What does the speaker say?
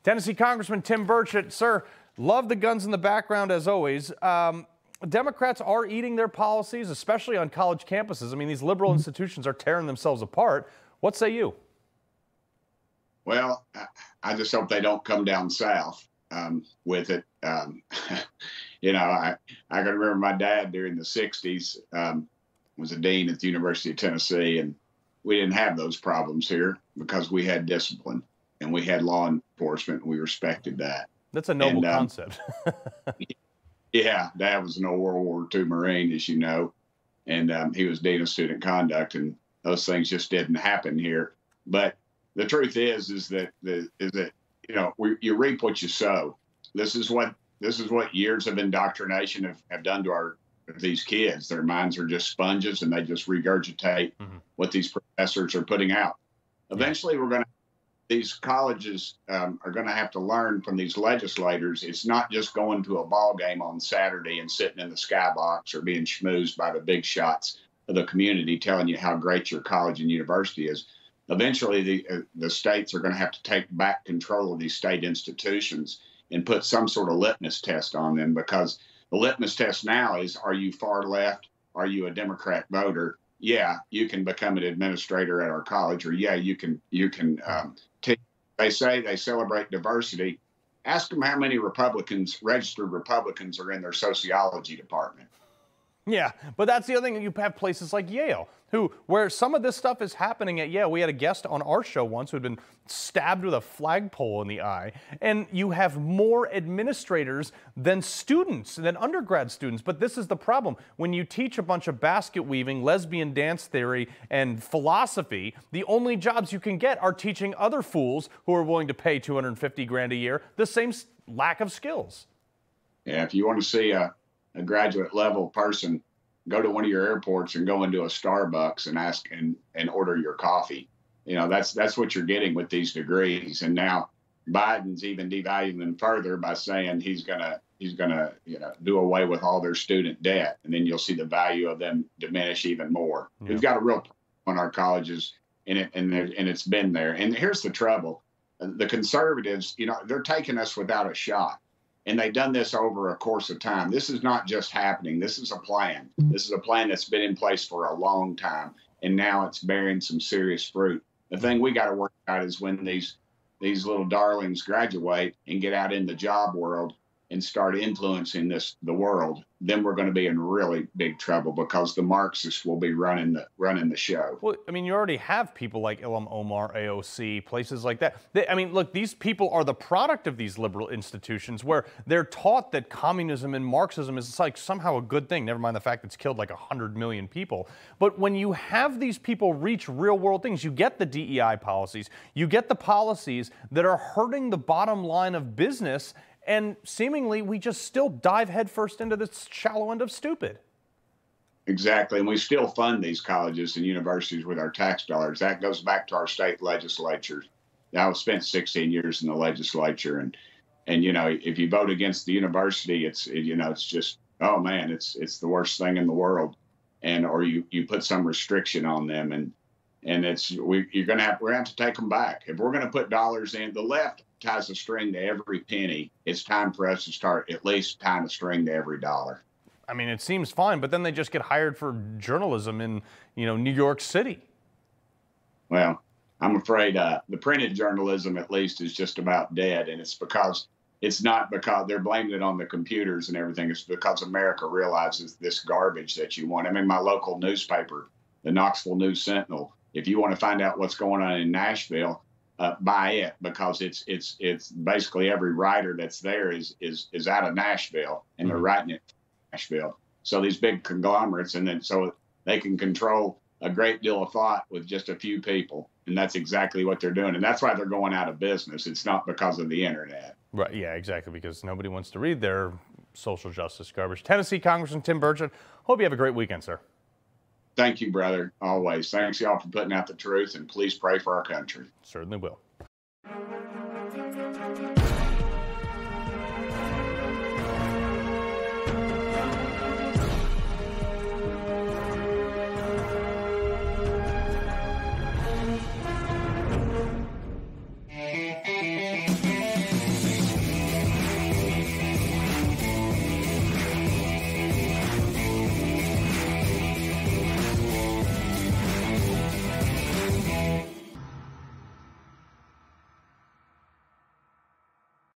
Tennessee Congressman Tim Burchett, sir, love the guns in the background as always. Democrats are eating their policies, especially on college campuses. I mean, these liberal institutions are tearing themselves apart. What say you? Well, I just hope they don't come down south with it. You know, I can remember my dad during the 60s was a dean at the University of Tennessee, and we didn't have those problems here because we had discipline and we had law enforcement, and we respected that. That's a noble concept. Yeah, Dad was an old World War II Marine, as you know, and he was dean of student conduct, and those things just didn't happen here. But the truth is that you know, you reap what you sow. This is what years of indoctrination have done to these kids. Their minds are just sponges, and they just regurgitate what these professors are putting out. Eventually, these colleges are going to have to learn from these legislators. It's not just going to a ball game on Saturday and sitting in the skybox or being schmoozed by the big shots of the community telling you how great your college and university is. Eventually, the states are going to have to take back control of these state institutions and put some sort of litmus test on them, because the litmus test now is, are you far left? Are you a Democrat voter? Yeah, you can become an administrator at our college, or yeah, you can they say they celebrate diversity. Ask them how many registered Republicans are in their sociology department. Yeah, but that's the other thing. You have places like Yale, where some of this stuff is happening at Yale. We had a guest on our show once who had been stabbed with a flagpole in the eye. And you have more administrators than students, than undergrad students. But this is the problem. When you teach a bunch of basket weaving, lesbian dance theory, and philosophy, the only jobs you can get are teaching other fools who are willing to pay $250 grand a year the same lack of skills. Yeah, if you want to see a graduate level person, go to one of your airports and go into a Starbucks and ask and order your coffee. You know, that's what you're getting with these degrees. And now Biden's even devaluing them further by saying he's gonna do away with all their student debt, and then you'll see the value of them diminish even more. Yeah. We've got a real problem on our colleges, and it's been there. And here's the trouble: the conservatives, you know, they're taking us without a shot. And they've done this over a course of time. This is not just happening. This is a plan. This is a plan that's been in place for a long time, and now it's bearing some serious fruit. The thing we got to work out is when these little darlings graduate and get out in the job world and start influencing the world, then we're going to be in really big trouble, because the Marxists will be running the show. Well, I mean, you already have people like Ilham Omar, AOC, places like that. I mean, look, these people are the product of these liberal institutions where they're taught that communism and Marxism is like somehow a good thing, never mind the fact it's killed like 100 million people. But when you have these people reach real world things, you get the DEI policies, you get the policies that are hurting the bottom line of business. And seemingly, we just still dive headfirst into this shallow end of stupid. Exactly. And we still fund these colleges and universities with our tax dollars. That goes back to our state legislatures. I spent 16 years in the legislature. And you know, if you vote against the university, it's just, oh, man, it's the worst thing in the world. Or you put some restriction on them. And we're going to have to take them back. If we're going to put dollars in, the left ties a string to every penny. It's time for us to start at least tying a string to every dollar. I mean, it seems fine, but then they just get hired for journalism in, New York City. Well, I'm afraid the printed journalism, at least, is just about dead. And it's not because they're blaming it on the computers and everything. It's because America realizes this garbage that you want. I mean, my local newspaper, the Knoxville News Sentinel, if you want to find out what's going on in Nashville, buy it, because it's basically every writer that's there is out of Nashville, and they're writing it in Nashville. So these big conglomerates, and then so they can control a great deal of thought with just a few people, and that's exactly what they're doing, and that's why they're going out of business. It's not because of the internet. Right? Yeah, exactly, because nobody wants to read their social justice garbage. Tennessee Congressman Tim Burchett, hope you have a great weekend, sir. Thank you, brother. Always. Thanks, y'all, for putting out the truth, and please pray for our country. Certainly will.